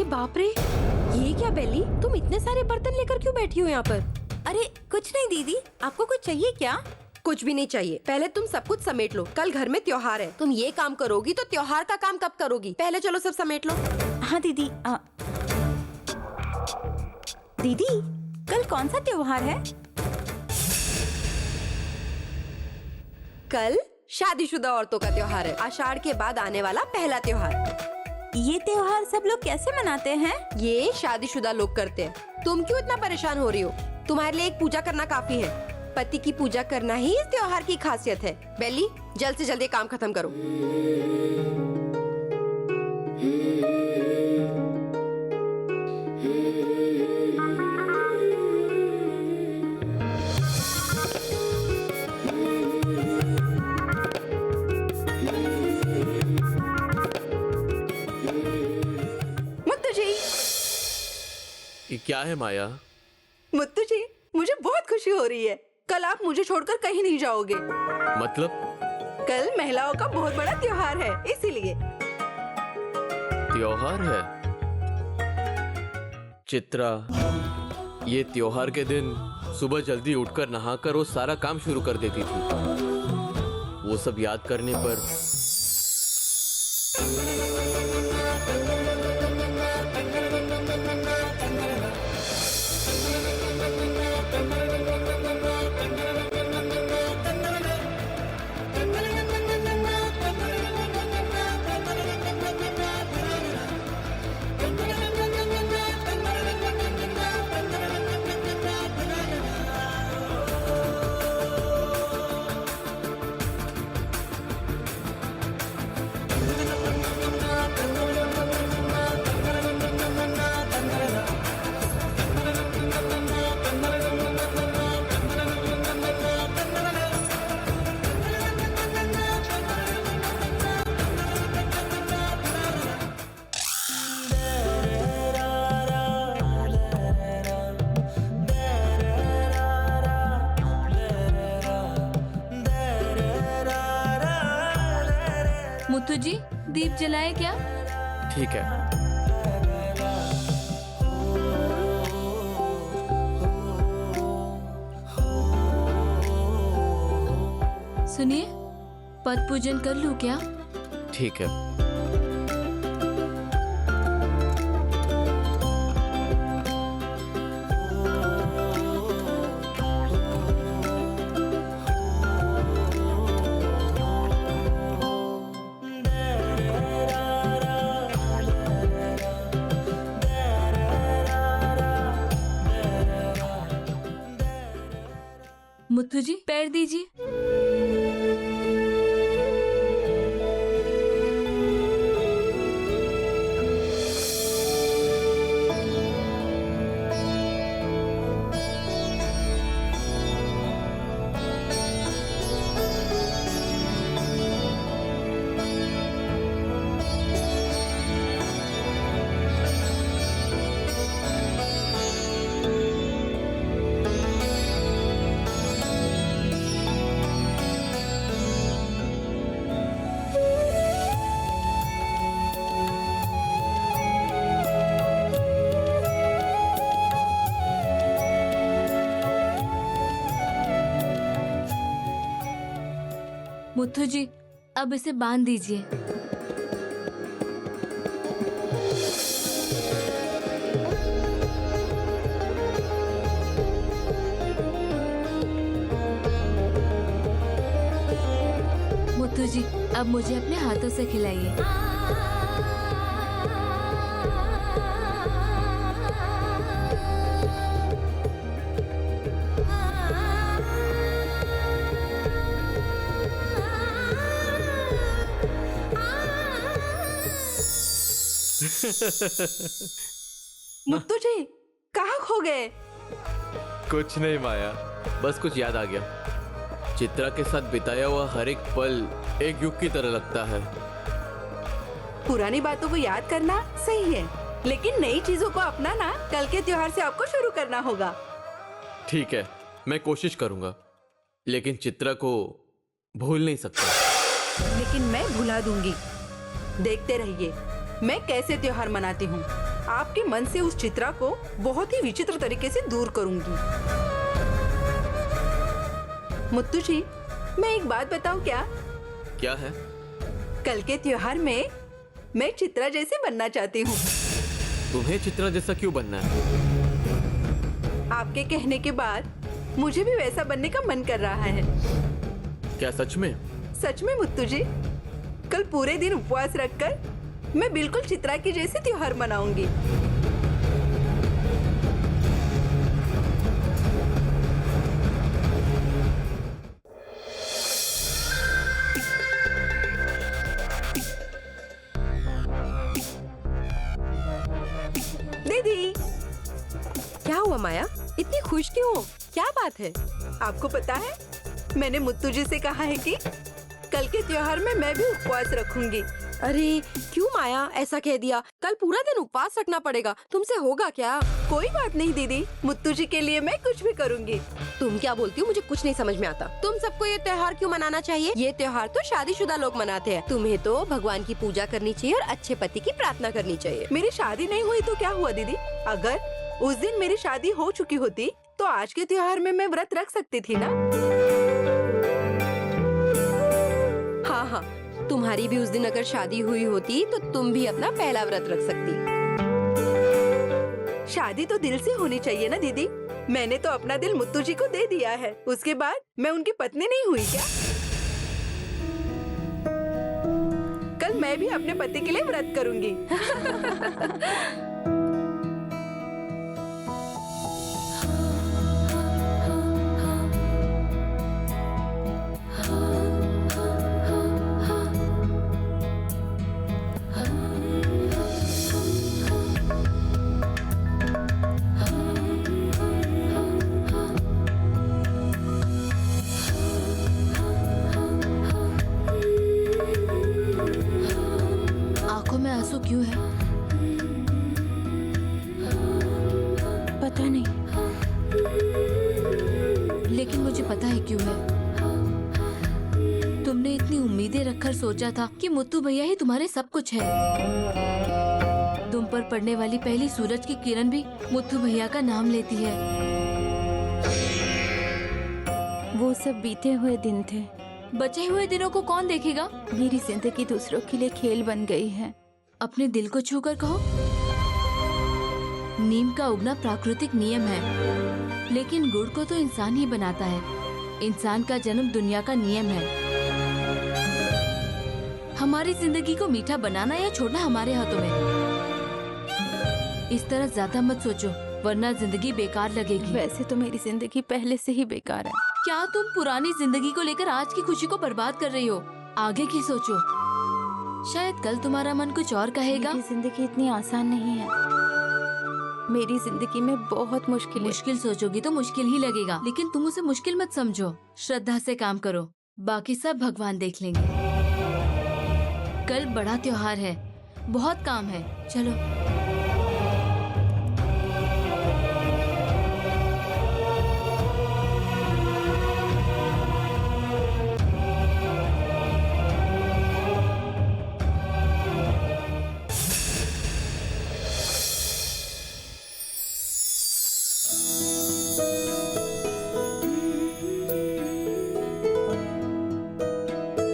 बाप रे, ये क्या बेली, तुम इतने सारे बर्तन लेकर क्यों बैठी हो यहाँ पर? अरे कुछ नहीं दीदी, आपको कुछ चाहिए क्या? कुछ भी नहीं चाहिए, पहले तुम सब कुछ समेट लो। कल घर में त्योहार है, तुम ये काम करोगी तो त्योहार का काम कब करोगी? पहले चलो सब समेट लो। हाँ दीदी। दीदी कल कौन सा त्योहार है? कल शादीशुदा औरतों का त्योहार है, आषाढ़ के बाद आने वाला पहला त्योहार। ये त्योहार सब लोग कैसे मनाते हैं? ये शादीशुदा लोग करते हैं। तुम क्यों इतना परेशान हो रही हो? तुम्हारे लिए एक पूजा करना काफी है। पति की पूजा करना ही इस त्योहार की खासियत है। बेली, जल्द से जल्द ये काम खत्म करो। मुत्तू जी, ये क्या है माया? मुत्तू जी, मुझे बहुत खुशी हो रही है। कल आप मुझे छोड़कर कहीं नहीं जाओगे। मतलब? कल महिलाओं का बहुत बड़ा त्योहार है, इसीलिए। त्योहार है? चित्रा, ये त्योहार के दिन सुबह जल्दी उठकर नहाकर वो सारा काम शुरू कर देती थी। वो सब याद करने पर मुत्तू जी, दीप जलाए क्या? ठीक है। सुनिए, पद पूजन कर लूं क्या? ठीक है। मुत्तू जी, पैर दीजिए। मुत्तू जी, अब इसे बांध दीजिए। मुत्तू जी, अब मुझे अपने हाथों से खिलाइए। मुत्तू जी, कहाँ खो गए? कुछ नहीं माया, बस कुछ याद आ गया। चित्रा के साथ बिताया हुआ हर एक पल एक युग की तरह लगता है। पुरानी बातों को याद करना सही है, लेकिन नई चीजों को अपनाना कल के त्योहार से आपको शुरू करना होगा। ठीक है, मैं कोशिश करूंगा, लेकिन चित्रा को भूल नहीं सकता। लेकिन मैं भुला दूंगी। देखते रहिए मैं कैसे त्योहार मनाती हूँ। आपके मन से उस चित्रा को बहुत ही विचित्र तरीके से दूर करूंगी। मुत्तू जी, मैं एक बात बताऊं क्या? क्या है? कल के त्योहार में मैं चित्रा जैसे बनना चाहती हूँ। तुम्हें चित्रा जैसा क्यों बनना है? आपके कहने के बाद मुझे भी वैसा बनने का मन कर रहा है। क्या सच में? सच में मुत्तू जी, कल पूरे दिन उपवास रखकर मैं बिल्कुल चित्रा की जैसे त्योहार मनाऊंगी। दीदी, क्या हुआ माया, इतनी खुश क्यों हो? क्या बात है? आपको पता है, मैंने मुत्तू जी से कहा है कि कल के त्योहार में मैं भी उपवास रखूंगी। अरे क्यों माया, ऐसा कह दिया? कल पूरा दिन उपवास रखना पड़ेगा, तुमसे होगा क्या? कोई बात नहीं दीदी, मुत्तू जी के लिए मैं कुछ भी करूंगी। तुम क्या बोलती हो, मुझे कुछ नहीं समझ में आता। तुम सबको ये त्योहार क्यों मनाना चाहिए? ये त्योहार तो शादीशुदा लोग मनाते हैं। तुम्हें तो भगवान की पूजा करनी चाहिए और अच्छे पति की प्रार्थना करनी चाहिए। मेरी शादी नहीं हुई तो क्या हुआ दीदी? अगर उस दिन मेरी शादी हो चुकी होती तो आज के त्योहार में मैं व्रत रख सकती थी ना। हाँ, तुम्हारी भी उस दिन अगर शादी हुई होती तो तुम भी अपना पहला व्रत रख सकती। शादी तो दिल से होनी चाहिए ना दीदी। मैंने तो अपना दिल मुत्तू जी को दे दिया है, उसके बाद मैं उनकी पत्नी नहीं हुई क्या? कल मैं भी अपने पति के लिए व्रत करूंगी। आंखों में आंसू क्यों है? पता नहीं। लेकिन मुझे पता है क्यों है। तुमने इतनी उम्मीदें रखकर सोचा था कि मुत्तू भैया ही तुम्हारे सब कुछ है। तुम पर पड़ने वाली पहली सूरज की किरण भी मुत्तू भैया का नाम लेती है। वो सब बीते हुए दिन थे। बचे हुए दिनों को कौन देखेगा? मेरी जिंदगी दूसरों के लिए खेल बन गई है। अपने दिल को छूकर कहो। नीम का उगना प्राकृतिक नियम है, लेकिन गुड़ को तो इंसान ही बनाता है। इंसान का जन्म दुनिया का नियम है। हमारी जिंदगी को मीठा बनाना या छोड़ना हमारे हाथों में। इस तरह ज्यादा मत सोचो, वरना जिंदगी बेकार लगेगी। वैसे तो मेरी जिंदगी पहले से ही बेकार है। क्या तुम पुरानी जिंदगी को लेकर आज की खुशी को बर्बाद कर रही हो? आगे की सोचो, शायद कल तुम्हारा मन कुछ और कहेगा। मेरी जिंदगी इतनी आसान नहीं है। मेरी जिंदगी में बहुत मुश्किल है। मुश्किल सोचोगी तो मुश्किल ही लगेगा, लेकिन तुम उसे मुश्किल मत समझो। श्रद्धा से काम करो, बाकी सब भगवान देख लेंगे। कल बड़ा त्योहार है, बहुत काम है। चलो।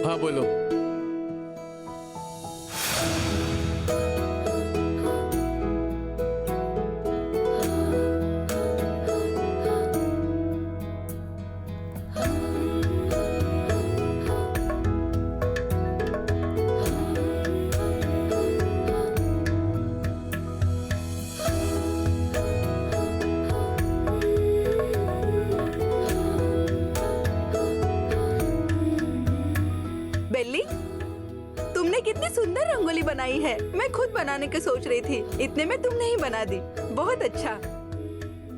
हाँ बोलो। बेल्ली, तुमने कितनी सुंदर रंगोली बनाई है। मैं खुद बनाने की सोच रही थी, इतने में तुमने ही बना दी। बहुत अच्छा।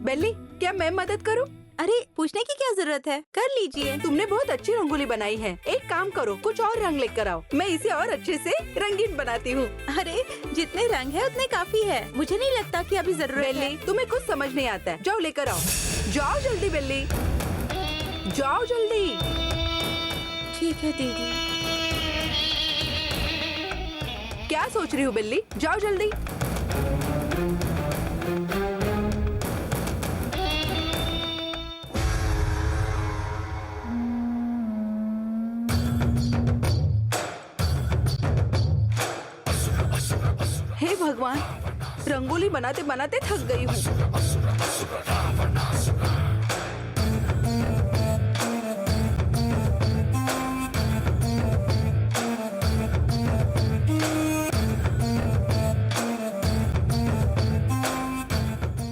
बेल्ली, क्या मैं मदद करूं? अरे पूछने की क्या जरूरत है, कर लीजिए। तुमने बहुत अच्छी रंगोली बनाई है। एक काम करो, कुछ और रंग लेकर आओ, मैं इसे और अच्छे से रंगीन बनाती हूँ। अरे जितने रंग है उतने काफी है। मुझे नहीं लगता कि अभी जरूरत है। बेल्ली, तुम्हें कुछ समझ नहीं आता है। जाओ लेकर आओ, जाओ जल्दी बेल्ली, जाओ जल्दी। ठीक है दीदी। क्या सोच रही हो बेल्ली? जाओ जल्दी। हे भगवान, रंगोली बनाते बनाते थक गई हूँ।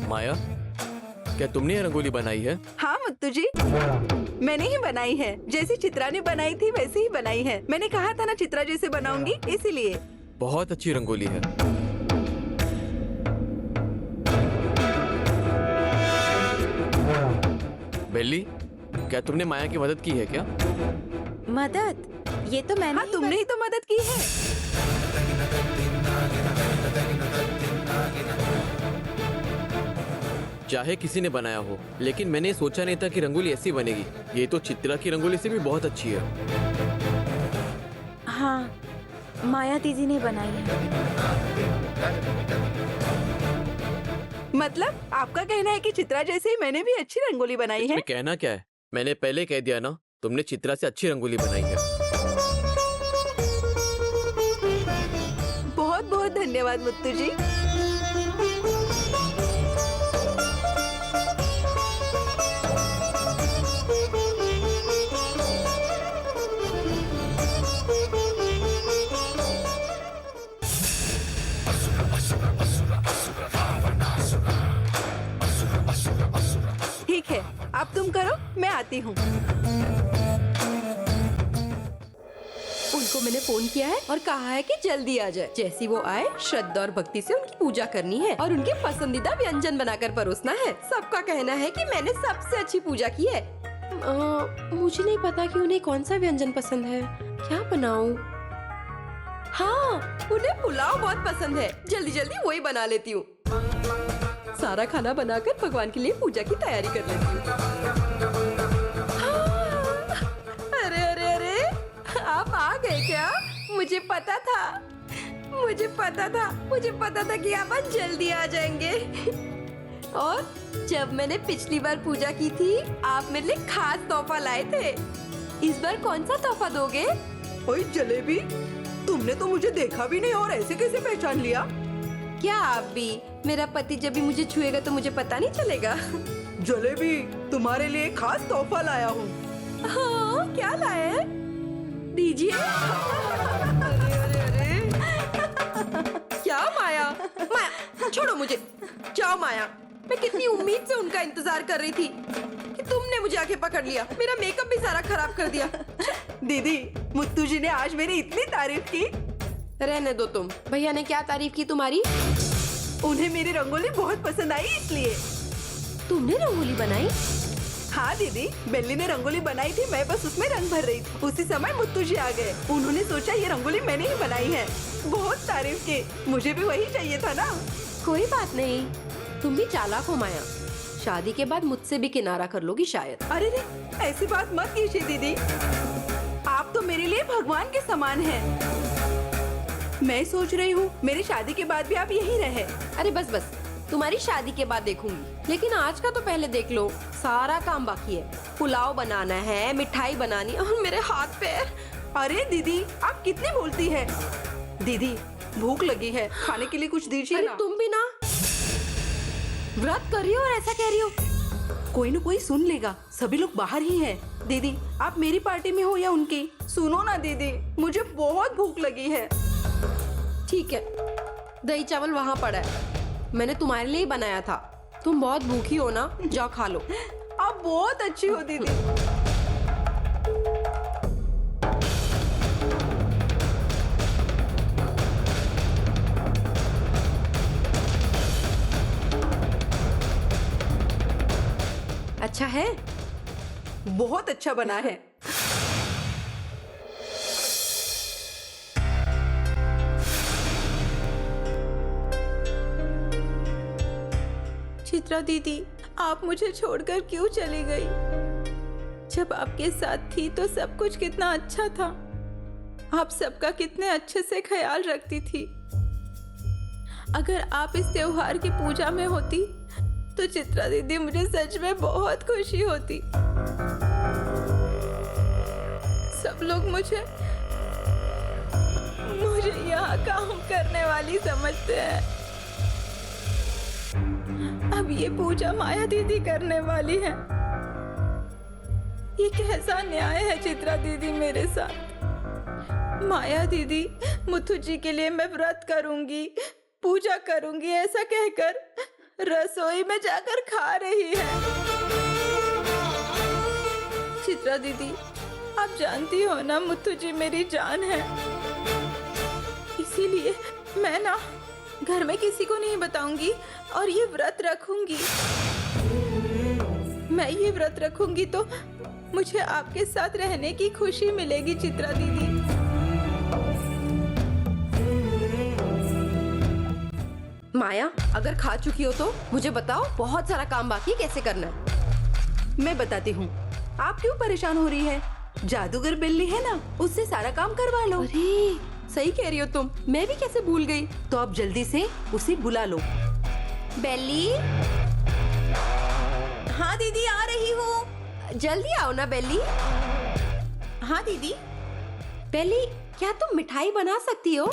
माया, क्या तुमने ये रंगोली बनाई है? हाँ मुत्तू जी, मैंने ही बनाई है। जैसी चित्रा ने बनाई थी वैसे ही बनाई है। मैंने कहा था ना चित्रा जैसे बनाऊंगी, इसीलिए। बहुत अच्छी रंगोली है। बेली, क्या तुमने माया की मदद की है क्या? मदद? ये तो मैंने हाँ, तुमने ही तो मदद की है। चाहे किसी ने बनाया हो, लेकिन मैंने सोचा नहीं था कि रंगोली ऐसी बनेगी। ये तो चित्रा की रंगोली से भी बहुत अच्छी है। हाँ, माया दीदी ने बनाई है। मतलब आपका कहना है कि चित्रा जैसे ही मैंने भी अच्छी रंगोली बनाई है? इसमें कहना क्या है? मैंने पहले कह दिया ना, तुमने चित्रा से अच्छी रंगोली बनाई है। बहुत बहुत धन्यवाद मुत्तू जी। ठीक है, अब तुम करो, मैं आती हूँ। उनको मैंने फोन किया है और कहा है कि जल्दी आ जाए। जैसी वो आए, श्रद्धा और भक्ति से उनकी पूजा करनी है और उनके पसंदीदा व्यंजन बनाकर परोसना है। सबका कहना है कि मैंने सबसे अच्छी पूजा की है। मुझे नहीं पता कि उन्हें कौन सा व्यंजन पसंद है। क्या बनाऊं? हाँ, उन्हें पुलाव बहुत पसंद है। जल्दी जल्दी वही बना लेती हूँ। सारा खाना बनाकर भगवान के लिए पूजा की तैयारी कर लेती हूँ। हाँ, अरे अरे अरे, आप आ गए क्या? मुझे पता था कि आप आज जल्दी आ जाएंगे। और जब मैंने पिछली बार पूजा की थी, आप मेरे लिए खास तोहफा लाए थे। इस बार कौन सा तोहफा दोगे? ओए जलेबी, तुमने तो मुझे देखा भी नहीं और ऐसे कैसे पहचान लिया? क्या आप भी? मेरा पति जब भी मुझे छुएगा तो मुझे पता नहीं चलेगा। जलेबी, तुम्हारे लिए खास तोहफा लाया हूँ। हाँ, क्या लाए हैं? दीजिए। अरे अरे अरे, क्या माया? माया, छोड़ो मुझे। जाओ माया। मैं कितनी उम्मीद से उनका इंतजार कर रही थी कि तुमने मुझे आके पकड़ लिया। मेरा मेकअप भी सारा खराब कर दिया। दीदी, मुत्तू जी ने आज मेरी इतनी तारीफ की। रहने दो तुम। भैया ने क्या तारीफ की तुम्हारी? उन्हें मेरी रंगोली बहुत पसंद आई, इसलिए। तुमने रंगोली बनाई? हाँ दीदी, बेली ने रंगोली बनाई थी, मैं बस उसमें रंग भर रही थी। उसी समय मुत्तू जी आ गए। उन्होंने सोचा ये रंगोली मैंने ही बनाई है। बहुत तारीफ की। मुझे भी वही चाहिए था ना। कोई बात नहीं, तुम भी चालाक हो माया। शादी के बाद मुझसे भी किनारा कर लोगी शायद। अरे रे, ऐसी बात मत कीजिए दीदी। आप तो मेरे लिए भगवान के समान हैं। मैं सोच रही हूँ मेरी शादी के बाद भी आप यहीं रहे। अरे बस बस, तुम्हारी शादी के बाद देखूंगी, लेकिन आज का तो पहले देख लो। सारा काम बाकी है। पुलाव बनाना है, मिठाई बनानी है और मेरे हाथ पैर। अरे दीदी, आप कितनी बोलती हैं? दीदी, भूख लगी है, खाने के लिए कुछ दीजिए अरे ना। तुम भी ना व्रत कर रही हो और ऐसा कह रही हो? कोई न कोई सुन लेगा, सभी लोग बाहर ही हैं। दीदी, आप मेरी पार्टी में हो या उनकी? सुनो ना दीदी, मुझे बहुत भूख लगी है। ठीक है, दही चावल वहाँ पड़ा है, मैंने तुम्हारे लिए ही बनाया था। तुम बहुत भूखी हो ना, जाओ खा लो। आप बहुत अच्छी हो दीदी। अच्छा है? बहुत अच्छा बना है। चित्रा दीदी, आप मुझे छोड़कर क्यों चली गई? जब आपके साथ थी तो सब कुछ कितना अच्छा था। आप सबका कितने अच्छे से ख्याल रखती थी। अगर आप इस त्योहार की पूजा में होती तो चित्रा दीदी मुझे सच में बहुत खुशी होती। सब लोग मुझे यहाँ काम करने वाली समझते हैं। अब ये पूजा माया दीदी करने वाली है। ये कैसा न्याय है चित्रा दीदी मेरे साथ। माया दीदी मुथु जी के लिए मैं व्रत करूंगी, पूजा करूंगी ऐसा कहकर रसोई में जाकर खा रही है। चित्रा दीदी आप जानती हो ना मुथु जी मेरी जान है, इसीलिए मैं ना घर में किसी को नहीं बताऊंगी और ये व्रत रखूंगी। मैं ये व्रत रखूंगी तो मुझे आपके साथ रहने की खुशी मिलेगी चित्रा दीदी। माया, अगर खा चुकी हो तो मुझे बताओ, बहुत सारा काम बाकी है, कैसे करना है? मैं बताती हूँ। आप क्यों परेशान हो रही है? जादूगर बिल्ली है ना, उससे सारा काम करवा लो। अरे सही कह रही हो तुम, मैं भी कैसे भूल गई। तो आप जल्दी से उसे बुला लो। बेली, हाँ दीदी आ रही हूँ। जल्दी आओ ना बेली। हाँ दीदी। बेली, क्या तुम मिठाई बना सकती हो?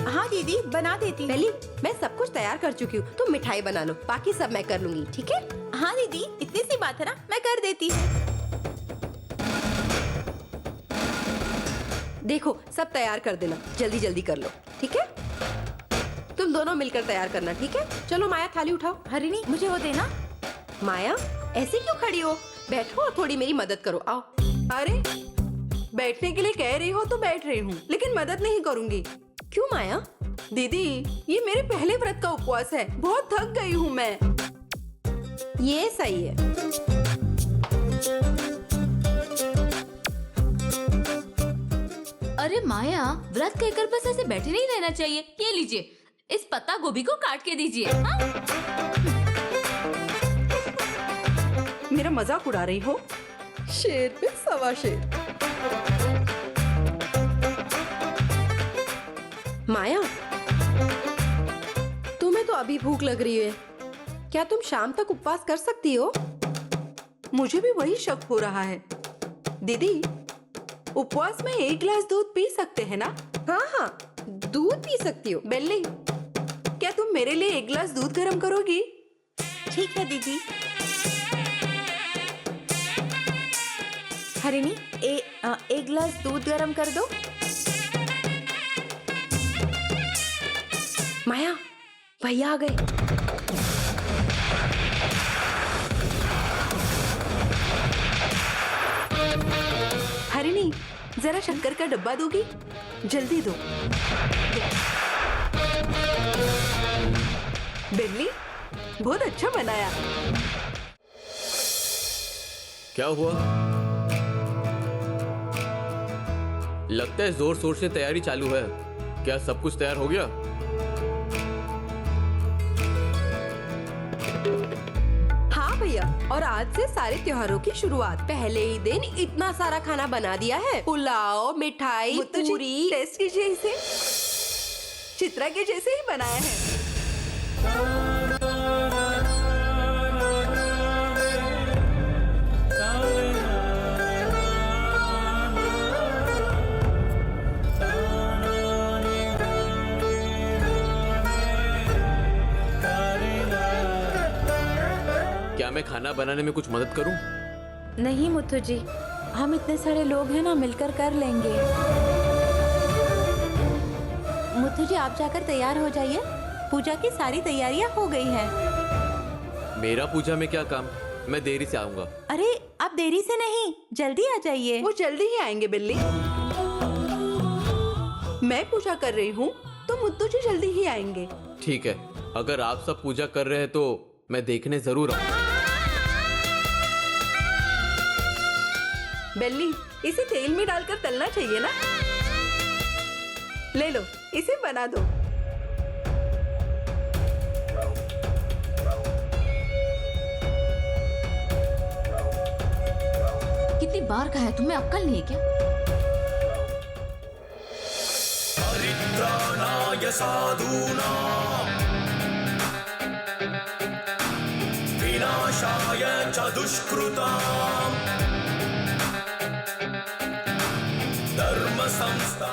हाँ दीदी बना देती हूँ। बेली, मैं सब कुछ तैयार कर चुकी हूँ, तुम मिठाई बना लो, बाकी सब मैं कर लूंगी, ठीक है? हाँ दीदी इतनी सी बात है ना, मैं कर देती हूँ। देखो सब तैयार कर देना, जल्दी जल्दी कर लो, ठीक है? तुम दोनों मिलकर तैयार करना, ठीक है? चलो माया थाली उठाओ। हरिणी मुझे वो देना। माया ऐसे क्यों खड़ी हो? बैठो और थोड़ी मेरी मदद करो, आओ। अरे बैठने के लिए कह रही हो तो बैठ रही हूँ, लेकिन मदद नहीं करूँगी। क्यों माया? दीदी ये मेरे पहले व्रत का उपवास है, बहुत थक गई हूँ मैं। ये सही है। अरे माया, व्रत कहकर बस ऐसे बैठे नहीं रहना चाहिए। ये लीजिए, इस पत्ता गोभी को काट के दीजिए। हाँ? मेरा मजाक उड़ा रही हो? शेर पे सवा शेर। माया, तुम्हें तो अभी भूख लग रही है, क्या तुम शाम तक उपवास कर सकती हो? मुझे भी वही शक हो रहा है। दीदी उपवास में 1 गिलास दूध पी सकते हैं ना? हाँ हाँ, दूध पी सकती हो। बेली, क्या तुम मेरे लिए 1 गिलास दूध गर्म करोगी? ठीक है दीदी। हरिणी एक गिलास दूध गरम कर दो। माया, भैया आ गए। हरिणी जरा शक्कर का डब्बा दोगी? जल्दी दो। बेली बहुत अच्छा बनाया। क्या हुआ? लगता है जोर शोर से तैयारी चालू है। क्या सब कुछ तैयार हो गया? हाँ भैया, और आज से सारे त्योहारों की शुरुआत। पहले ही दिन इतना सारा खाना बना दिया है, पुलाव, मिठाई, मुत्तू जी, पूरी। टेस्ट कीजिए इसे। चित्रा के जैसे ही बनाया है। क्या मैं खाना बनाने में कुछ मदद करूं? नहीं मुथु जी, हम इतने सारे लोग हैं ना, मिलकर कर लेंगे। मुथु जी आप जाकर तैयार हो जाइए, पूजा की सारी तैयारियां हो गई हैं। मेरा पूजा में क्या काम? मैं देरी से आऊंगा। अरे आप देरी से नहीं, जल्दी आ जाइए। वो जल्दी ही आएंगे बिल्ली। मैं पूजा कर रही हूँ तो मुत्तू जी जल्दी ही आएंगे। ठीक है, अगर आप सब पूजा कर रहे हैं तो मैं देखने जरूर आऊंगा। बेली इसे तेल में डालकर तलना चाहिए ना? ले लो, इसे बना दो। कितनी बार कहा है, तुम्हें अक्ल नहीं है क्या? परित्राणाय साधूनां सुकृताम् धर्म संस्था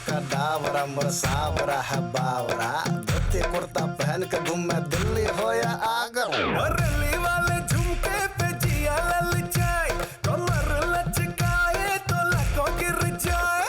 का डावरा मोर सावरा है बावरा धोती कुर्ता पहन के घूमे दिल्ली हो या आगरा रली वाले झुमके पे जिया ललचाए कमर लचकाए तो लको गिर जाए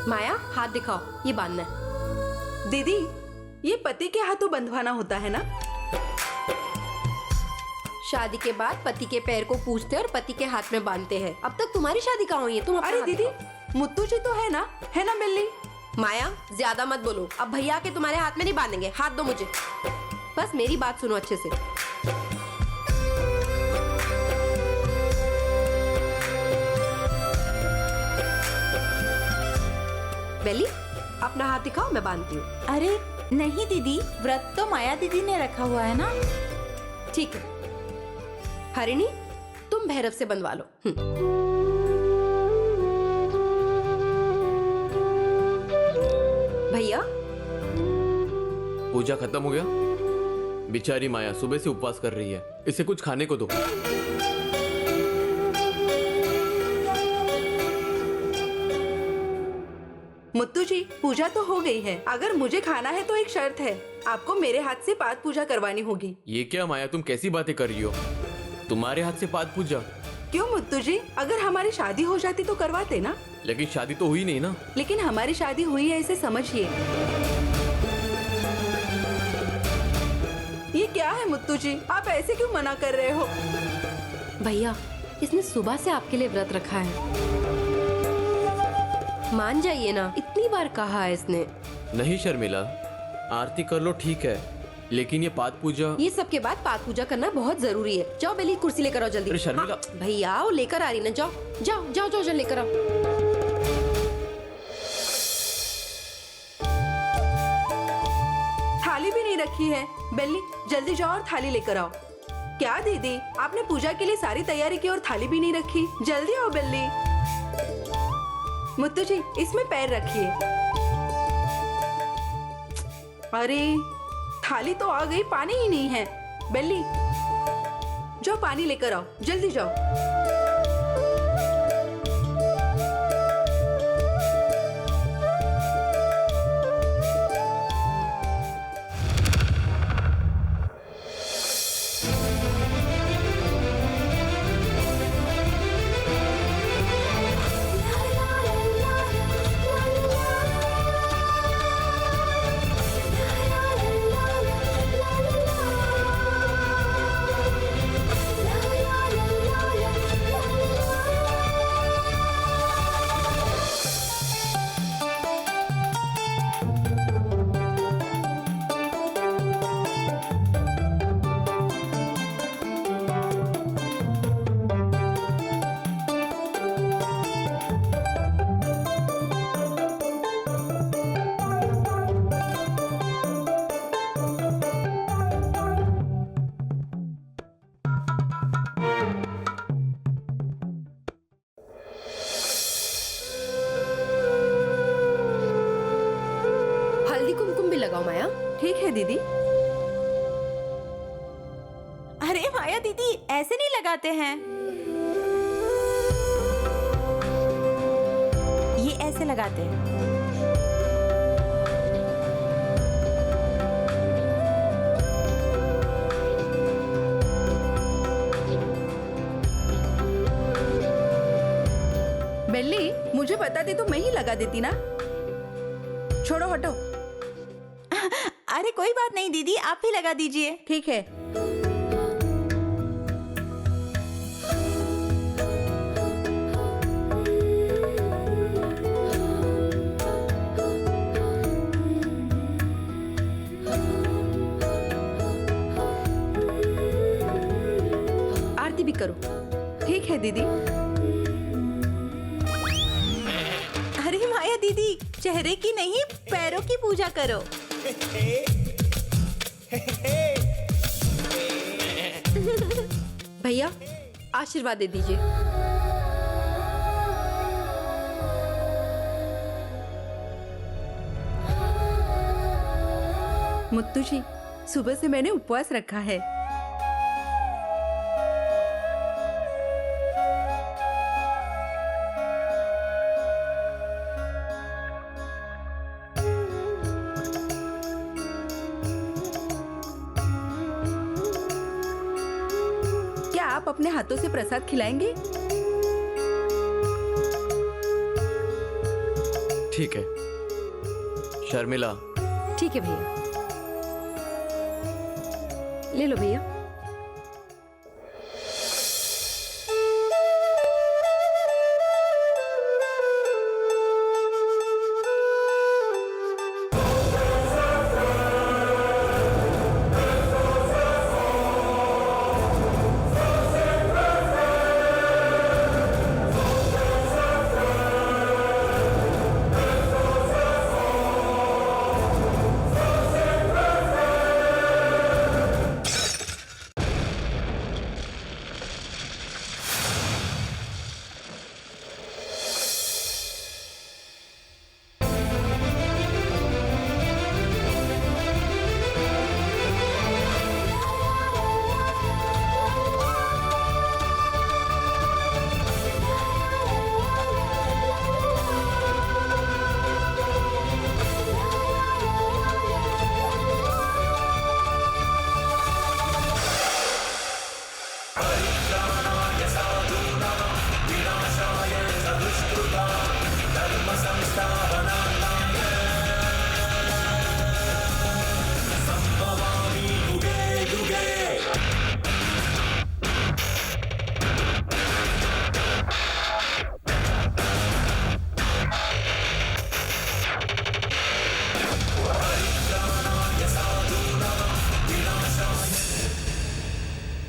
माया हाथ दिखाओ, ये बांधना है। दीदी, ये पति के हाथों बंधवाना होता है ना? शादी के बाद पति के पैर को पूछते और पति के हाथ में बांधते हैं। अब तक तुम्हारी शादी कहाँ हुई है? तुम अपना अरे हाथ दीदी, दिखाओ। मुत्तू जी तो है ना बिल्ली? माया ज्यादा मत बोलो, अब भैया के तुम्हारे हाथ में नहीं बांधेंगे। हाथ दो मुझे, बस मेरी बात सुनो अच्छे से। बेली, अपना हाथ दिखाओ, मैं बांधती हूँ। अरे नहीं दीदी, व्रत तो माया दीदी ने रखा हुआ है ना। ठीक है हरिणी, तुम भैरव से बंधवा लो। भैया, पूजा खत्म हो गया? बेचारी माया सुबह से उपवास कर रही है, इसे कुछ खाने को दो। मुत्तू जी, पूजा तो हो गई है। अगर मुझे खाना है तो एक शर्त है, आपको मेरे हाथ से पाद पूजा करवानी होगी। ये क्या माया, तुम कैसी बातें कर रही हो? तुम्हारे हाथ से पाद पूजा? क्यों मुत्तू जी, अगर हमारी शादी हो जाती तो करवाते ना। लेकिन शादी तो हुई नहीं ना। लेकिन हमारी शादी हुई है, इसे समझिए। ये क्या है मुत्तू जी, आप ऐसे क्यों मना कर रहे हो? भैया, इसने सुबह से आपके लिए व्रत रखा है, मान जाइए ना, इतनी बार कहा है इसने। नहीं शर्मिला, आरती कर लो ठीक है, लेकिन ये पाद पूजा। ये सब के बाद पाद पूजा करना बहुत जरूरी है। जाओ बेली, कुर्सी लेकर आओ जल्दी। अरे शर्मिला। हाँ, भैया वो लेकर आ रही ना, जाओ जाओ जाओ जाओ, लेकर आओ। थाली भी नहीं रखी है। बेली, जल्दी जाओ और थाली लेकर आओ। क्या दीदी, आपने पूजा के लिए सारी तैयारी की और थाली भी नहीं रखी? जल्दी आओ बेली। मुत्तू जी, इसमें पैर रखिए। अरे थाली तो आ गई, पानी ही नहीं है। बेली, जाओ पानी लेकर आओ, जल्दी जाओ। हल्दी कुमकुम भी लगाओ माया। ठीक है दीदी। अरे माया दीदी, ऐसे नहीं लगाते हैं। से लगाते हैं। बेली, मुझे बताती तो मैं ही लगा देती ना। छोड़ो, हटो। अरे कोई बात नहीं दीदी, आप ही लगा दीजिए। ठीक है। आरती भी करो। ठीक है दीदी। अरे माया दीदी, चेहरे की नहीं पैरों की पूजा करो। भैया आशीर्वाद दे दीजिए। मुत्तू जी, सुबह से मैंने उपवास रखा है। क्या आप अपने हाथों से प्रसाद खिलाएंगे? ठीक है शर्मिला। ठीक है भैया, ले लो भैया।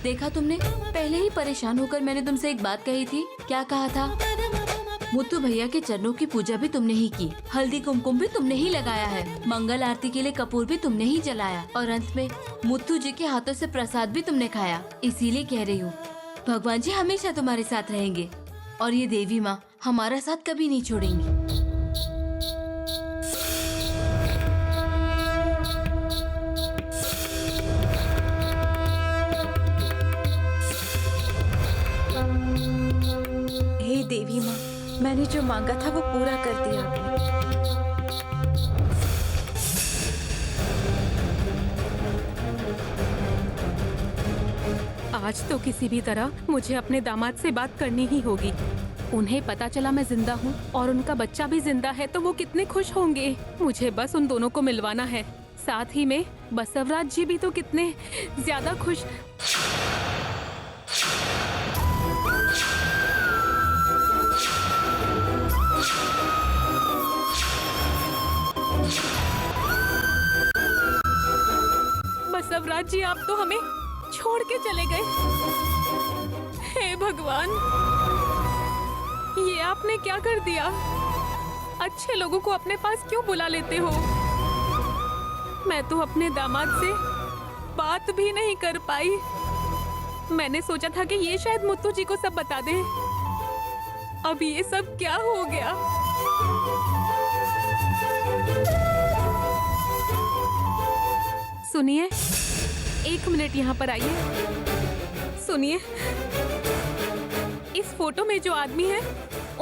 देखा तुमने, पहले ही परेशान होकर मैंने तुमसे एक बात कही थी। क्या कहा था? मुत्तू भैया के चरणों की पूजा भी तुमने ही की, हल्दी कुमकुम भी तुमने ही लगाया है, मंगल आरती के लिए कपूर भी तुमने ही जलाया, और अंत में मुत्तू जी के हाथों से प्रसाद भी तुमने खाया। इसीलिए कह रही हूँ, भगवान जी हमेशा तुम्हारे साथ रहेंगे और ये देवी माँ हमारा साथ कभी नहीं छोड़ेंगी। हे देवी माँ, मैंने जो मांगा था वो पूरा कर दिया आपने। आज तो किसी भी तरह मुझे अपने दामाद से बात करनी ही होगी। उन्हें पता चला मैं जिंदा हूँ और उनका बच्चा भी जिंदा है तो वो कितने खुश होंगे। मुझे बस उन दोनों को मिलवाना है। साथ ही में बसवराज जी भी तो कितने ज्यादा खुश। बसवराज जी, आप तो हमें छोड़ के चले गए। हे भगवान, ये आपने क्या कर दिया? अच्छे लोगों को अपने पास क्यों बुला लेते हो? मैं तो अपने दामाद से बात भी नहीं कर पाई। मैंने सोचा था कि ये शायद मुत्तू जी को सब बता दे। अब ये सब क्या हो गया? सुनिए, एक मिनट यहाँ पर आइए। सुनिए, इस फोटो में जो आदमी है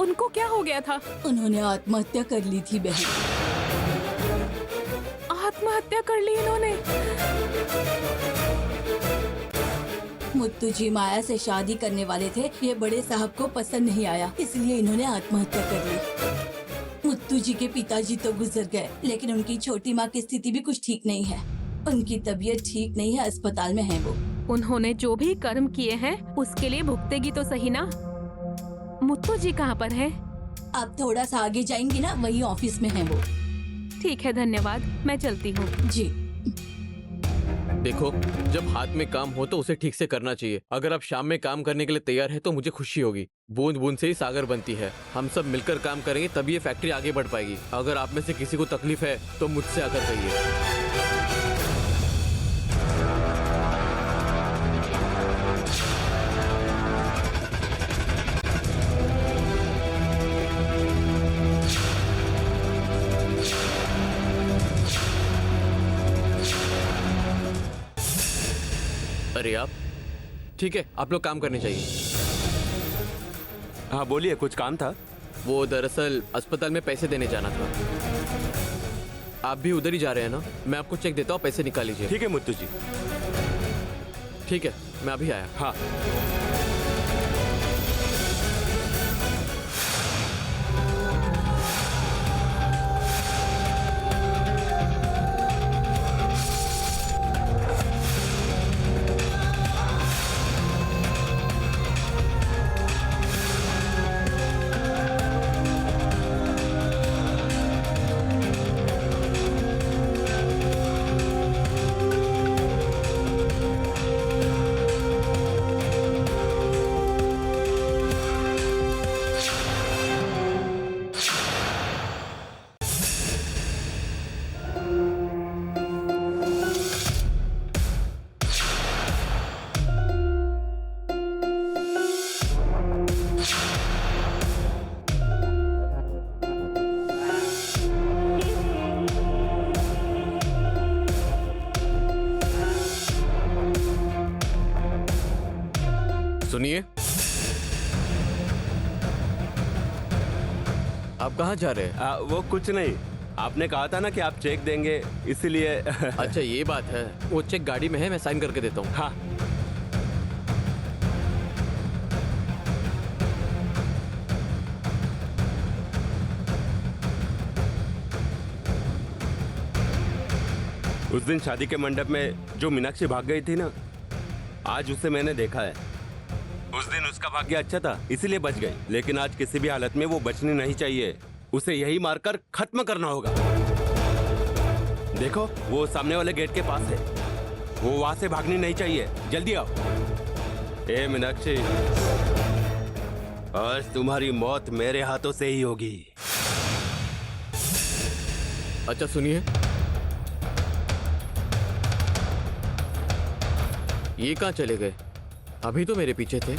उनको क्या हो गया था? उन्होंने आत्महत्या कर ली थी बहन। आत्महत्या कर ली इन्होंने? मुत्तू जी माया से शादी करने वाले थे, ये बड़े साहब को पसंद नहीं आया, इसलिए इन्होंने आत्महत्या कर ली। मुत्तू जी के पिताजी तो गुजर गए, लेकिन उनकी छोटी माँ की स्थिति भी कुछ ठीक नहीं है। उनकी तबीयत ठीक नहीं है, अस्पताल में है वो। उन्होंने जो भी कर्म किए हैं उसके लिए भुगतेगी तो सही ना। मुत्तू जी कहाँ पर है? आप थोड़ा सा आगे जाएंगी ना, वही ऑफिस में है वो। ठीक है, धन्यवाद, मैं चलती हूँ। जी। देखो, जब हाथ में काम हो तो उसे ठीक से करना चाहिए। अगर आप शाम में काम करने के लिए तैयार है तो मुझे खुशी होगी। बूंद बूंद से ही सागर बनती है। हम सब मिलकर काम करेंगे तभी ये फैक्ट्री आगे बढ़ पाएगी। अगर आप में से किसी को तकलीफ है तो मुझसे आकर कहिए। अरे आप ठीक है, आप लोग काम करने चाहिए। हाँ बोलिए, कुछ काम था? वो दरअसल अस्पताल में पैसे देने जाना था। आप भी उधर ही जा रहे हैं ना? मैं आपको चेक देता हूँ, पैसे निकाल लीजिए। ठीक है मुत्तू जी। ठीक है, मैं अभी आया। हाँ। सुनिए, आप कहाँ जा रहे हैं? वो कुछ नहीं, आपने कहा था ना कि आप चेक देंगे, इसीलिए। अच्छा ये बात है। वो चेक गाड़ी में है, मैं साइन करके देता हूँ। हाँ। उस दिन शादी के मंडप में जो मीनाक्षी भाग गई थी ना, आज उसे मैंने देखा है। उस दिन उसका भाग्य अच्छा था, इसीलिए बच गई, लेकिन आज किसी भी हालत में वो बचनी नहीं चाहिए। उसे यही मारकर खत्म करना होगा। देखो, वो सामने वाले गेट के पास है, वो वहां से भागनी नहीं चाहिए। जल्दी आओ। ए मीनाक्षी, आज तुम्हारी मौत मेरे हाथों से ही होगी। अच्छा सुनिए, ये कहाँ चले गए? अभी तो मेरे पीछे थे।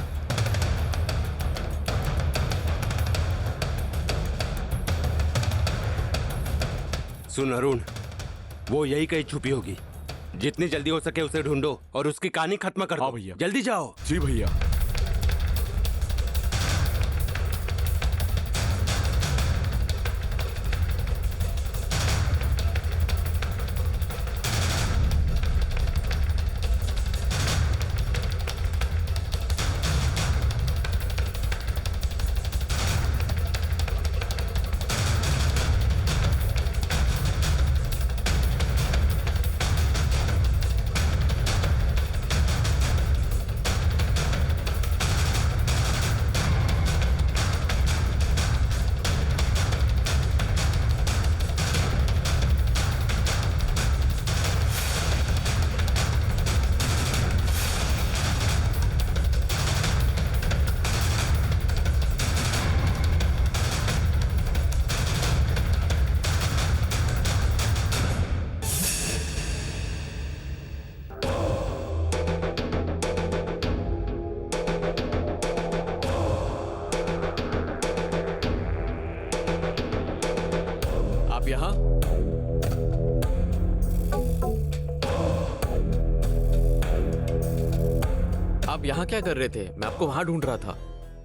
सुन अरुण, वो यही कहीं छुपी होगी। जितनी जल्दी हो सके उसे ढूंढो और उसकी कहानी खत्म कर दो। हाँ भैया। जल्दी जाओ। जी भैया। आप यहाँ? आप यहाँ क्या कर रहे थे? मैं आपको वहां ढूंढ रहा था।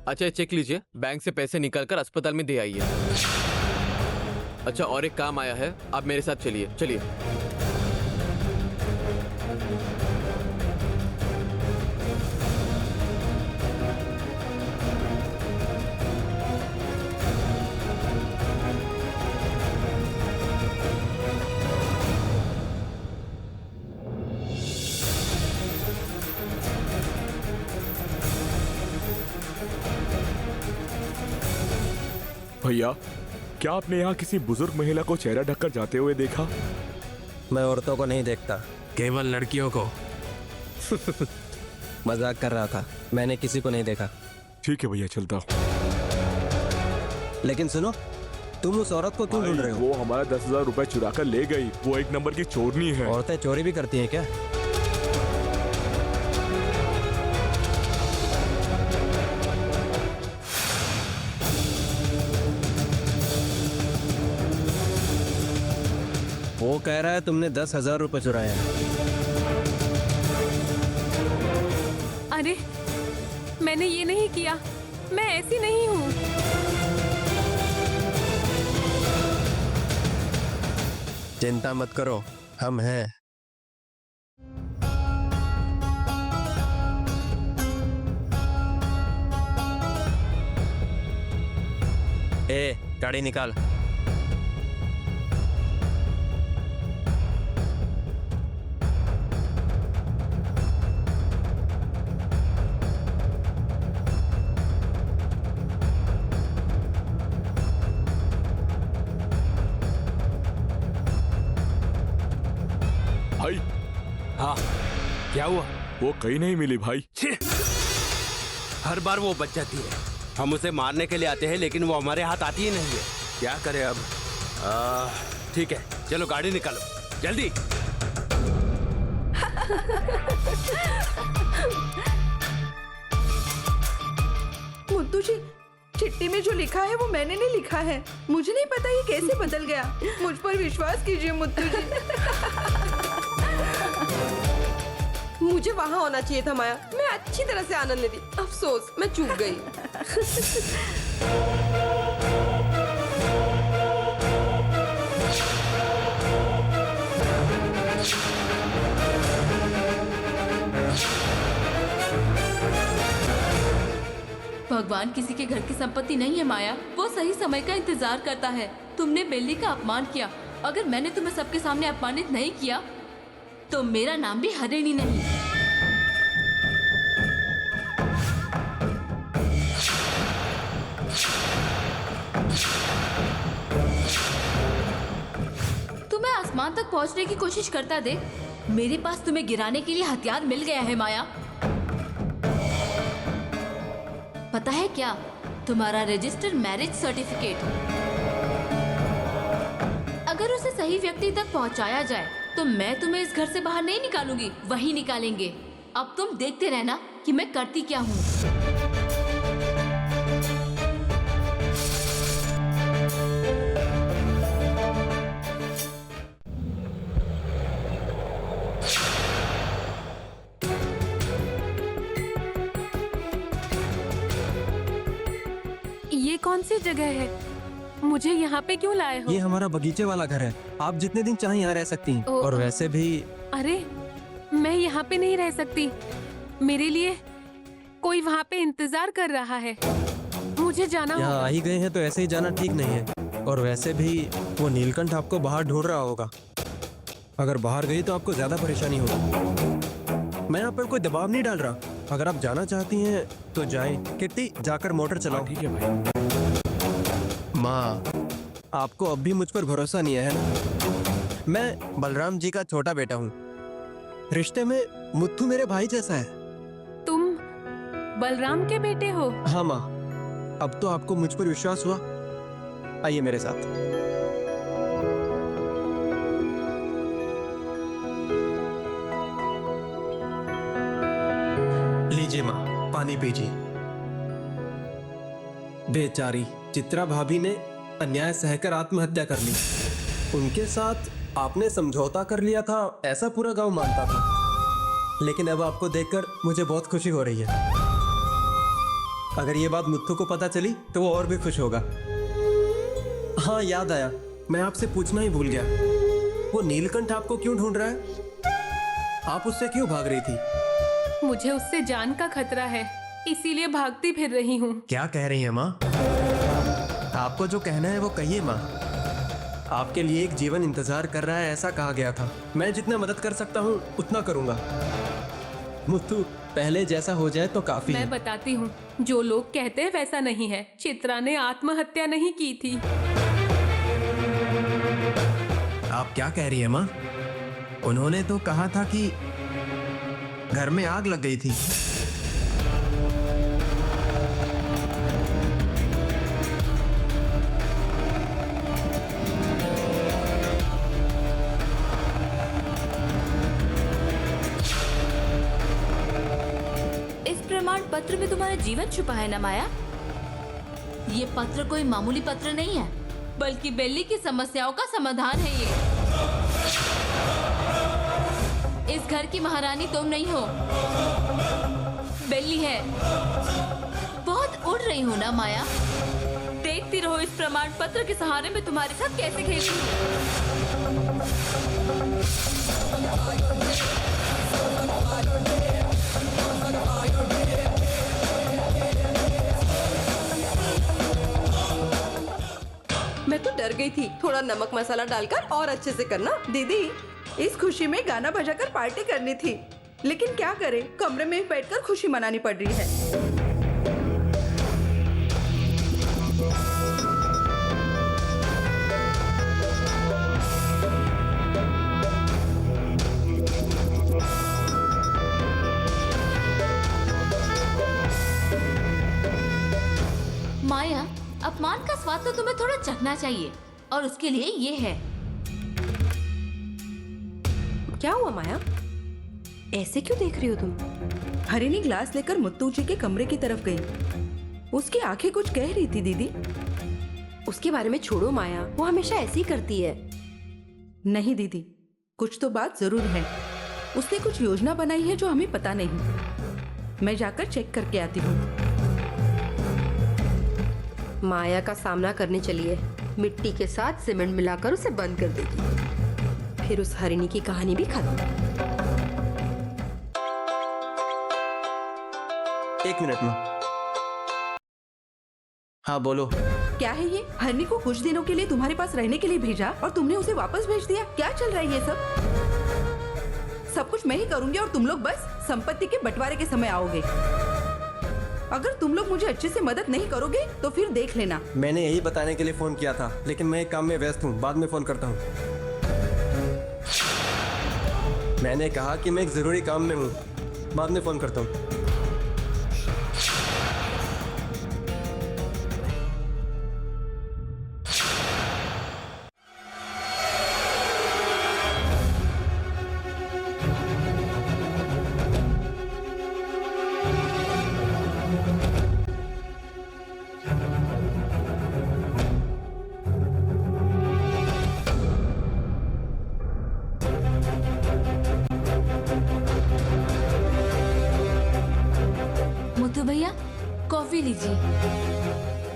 अच्छा चेक लीजिए, बैंक से पैसे निकाल कर अस्पताल में दे आइए। अच्छा और एक काम आया है, आप मेरे साथ चलिए। चलिए। भैया, क्या आपने यहाँ किसी बुजुर्ग महिला को चेहरा ढककर जाते हुए देखा? मैं औरतों को नहीं देखता, केवल लड़कियों को। मजाक कर रहा था, मैंने किसी को नहीं देखा। ठीक है भैया, चलता हूँ। लेकिन सुनो, तुम उस औरत को क्यों ढूंढ रहे हो? वो हमारा 10,000 रुपए चुरा कर ले गई। वो एक नंबर की चोरनी है। औरतें चोरी भी करती हैं क्या? वो कह रहा है तुमने 10,000 रुपए चुराए हैं। अरे मैंने ये नहीं किया, मैं ऐसी नहीं हूँ। चिंता मत करो, हम हैं। ए, गाड़ी निकाल। भाई, हाँ, क्या हुआ? वो कहीं नहीं मिली भाई। छी! हर बार वो बच जाती है। हम उसे मारने के लिए आते हैं लेकिन वो हमारे हाथ आती ही नहीं है। क्या करें अब? ठीक है, चलो गाड़ी निकालो जल्दी। मुत्तू जी, चिट्ठी में जो लिखा है वो मैंने नहीं लिखा है। मुझे नहीं पता ये कैसे बदल गया। मुझ पर विश्वास कीजिए मुत्तू जी। मुझे वहाँ होना चाहिए था माया, मैं अच्छी तरह से आनंद लेती। अफसोस मैं चूक गई। भगवान किसी के घर की संपत्ति नहीं है माया, वो सही समय का इंतजार करता है। तुमने बेली का अपमान किया, अगर मैंने तुम्हें सबके सामने अपमानित नहीं किया तो मेरा नाम भी हरिणी नहीं। तुम्हें आसमान तक पहुंचने की कोशिश करता देख, मेरे पास तुम्हें गिराने के लिए हथियार मिल गया है माया। पता है क्या? तुम्हारा रजिस्टर मैरिज सर्टिफिकेट। अगर उसे सही व्यक्ति तक पहुंचाया जाए तो मैं तुम्हें इस घर से बाहर नहीं निकालूंगी, वही निकालेंगे। अब तुम देखते रहना कि मैं करती क्या हूँ। ये कौन सी जगह है? मुझे यहाँ पे क्यों लाए हो? ये हमारा बगीचे वाला घर है, आप जितने दिन चाहे यहाँ रह सकती हैं। और वैसे भी अरे मैं यहाँ पे नहीं रह सकती, मेरे लिए कोई वहाँ पे इंतजार कर रहा है। मुझे जाना यहाँ होगा। आ ही गए हैं तो ऐसे ही जाना ठीक नहीं है। और वैसे भी वो नीलकंठ आपको बाहर ढूंढ रहा होगा। अगर बाहर गई तो आपको ज्यादा परेशानी होगी। मैं आप पर कोई दबाव नहीं डाल रहा, अगर आप जाना चाहती हैं तो जाएं। किट्टी, जाकर मोटर चलाओ। ठीक है भाई। माँ, आपको अब भी मुझ पर भरोसा नहीं है ना? मैं बलराम जी का छोटा बेटा हूँ। रिश्ते में मुत्थू मेरे भाई जैसा है। तुम बलराम के बेटे हो? हाँ माँ, अब तो आपको मुझ पर विश्वास हुआ। आइए मेरे साथ। लीजिए माँ, पानी पीजिए। बेचारी चित्रा भाभी ने अन्याय सहकर आत्महत्या कर ली। उनके साथ आपने समझौता कर लिया था, ऐसा पूरा गांव मानता था। लेकिन अब आपको देखकर मुझे बहुत खुशी हो रही है। अगर ये बात मुत्थु को पता चली तो वो और भी खुश होगा। हाँ याद आया, मैं आपसे पूछना ही भूल गया, वो नीलकंठ आपको क्यों ढूंढ रहा है? आप उससे क्यों भाग रही थी? मुझे उससे जान का खतरा है, इसीलिए भागती फिर रही हूँ। क्या कह रही है माँ? आपको जो कहना है वो कहिए माँ। आपके लिए एक जीवन इंतजार कर रहा है, ऐसा कहा गया था। मैं जितना मदद कर सकता हूँ उतना करूँगा। मुत्थु, पहले जैसा हो जाए तो काफी मैं है। बताती हूँ, जो लोग कहते हैं वैसा नहीं है। चित्रा ने आत्महत्या नहीं की थी। आप क्या कह रही है माँ? उन्होंने तो कहा था कि घर में आग लग गई थी। इस प्रमाण पत्र में तुम्हारा जीवन छुपा है ना माया? ये पत्र कोई मामूली पत्र नहीं है, बल्कि बेली की समस्याओं का समाधान है ये। इस घर की महारानी तुम नहीं हो, बेली है। बहुत उड़ रही हो ना माया? देखती रहो इस प्रमाण पत्र के सहारे में तुम्हारे साथ कैसे खेलती हूँ। मैं तो डर गई थी। थोड़ा नमक मसाला डालकर और अच्छे से करना। दीदी, इस खुशी में गाना बजाकर पार्टी करनी थी, लेकिन क्या करें, कमरे में ही बैठकर खुशी मनानी पड़ रही है। माया, अपमान का स्वाद तो तुम्हें थोड़ा चखना चाहिए, और उसके लिए ये है। क्या हुआ माया? ऐसे क्यों देख रही हो तुम? हरिणी ग्लास लेकर मुत्तू जी के कमरे की तरफ गई। उसकी आंखें कुछ कह रही थी। दीदी, उसके बारे में छोड़ो माया, वो हमेशा ऐसी ही करती है। नहीं दीदी, कुछ तो बात जरूर है। उसने कुछ योजना बनाई है जो हमें पता नहीं। मैं जाकर चेक करके आती हूँ। माया का सामना करने चलिए, मिट्टी के साथ सीमेंट मिलाकर उसे बंद कर देगी, फिर उस हरिणी की कहानी भी खत्म। एक मिनट में। हाँ बोलो। क्या है ये? हरिणी को कुछ दिनों के लिए तुम्हारे पास रहने के लिए भेजा और तुमने उसे वापस भेज दिया। क्या चल रहा है ये सब? सब कुछ मैं ही करूंगी और तुम लोग बस संपत्ति के बंटवारे के समय आओगे। अगर तुम लोग मुझे अच्छे से मदद नहीं करोगे तो फिर देख लेना। मैंने यही बताने के लिए फोन किया था, लेकिन मैं एक काम में व्यस्त हूँ, बाद में फोन करता हूँ। मैंने कहा कि मैं एक जरूरी काम में हूँ, बाद में फोन करता हूँ। मुत्तु भैया, कॉफी लीजिए।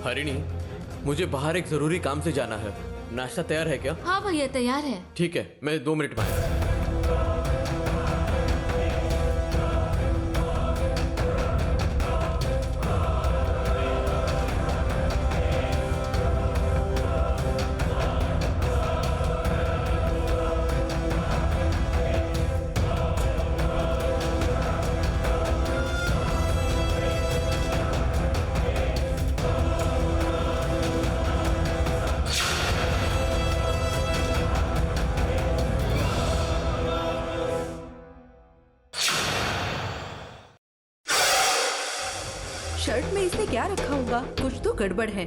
हरिणी, मुझे बाहर एक जरूरी काम से जाना है। नाश्ता तैयार है क्या? हाँ भैया, तैयार है। ठीक है, मैं 2 मिनट में आया। शर्ट में इसने क्या रखा होगा? कुछ तो गड़बड़ है।